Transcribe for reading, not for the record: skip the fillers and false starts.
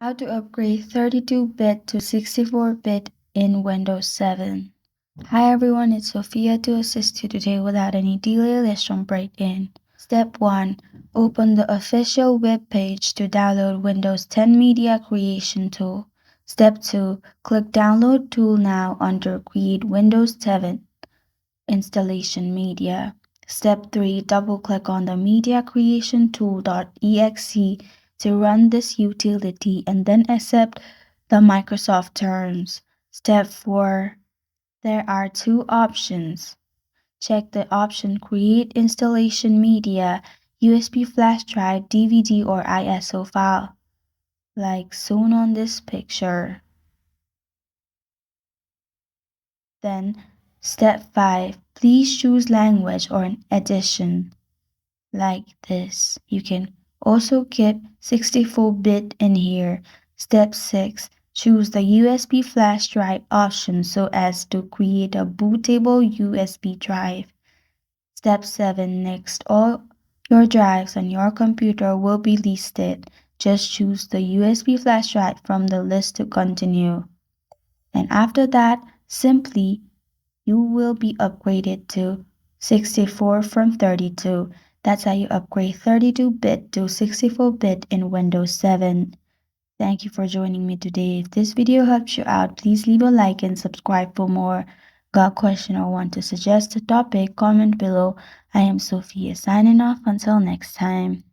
How to upgrade 32-bit to 64-bit in Windows 7. Hi everyone, it's Sophia to assist you today without any delay. Let's jump right in. Step 1. Open the official web page to download Windows 10 Media Creation Tool. Step 2. Click Download Tool now under Create Windows 7 Installation Media. Step 3. Double-click on the Media Creation Tool.exe to run this utility and then accept the Microsoft terms. Step 4. There are two options. Check the option Create Installation Media, USB flash drive, DVD, or ISO file, like shown on this picture. Then, step 5. Please choose language or an edition, like this. You can also keep 64-bit in here. Step 6. Choose the USB flash drive option so as to create a bootable USB drive. Step 7. Next, all your drives on your computer will be listed. Just choose the USB flash drive from the list to continue. And after that, simply you will be upgraded to 64 from 32. That's how you upgrade 32-bit to 64-bit in Windows 7. Thank you for joining me today. If this video helped you out, please leave a like and subscribe for more. Got a question or want to suggest a topic? Comment below. I am Sophia signing off until next time.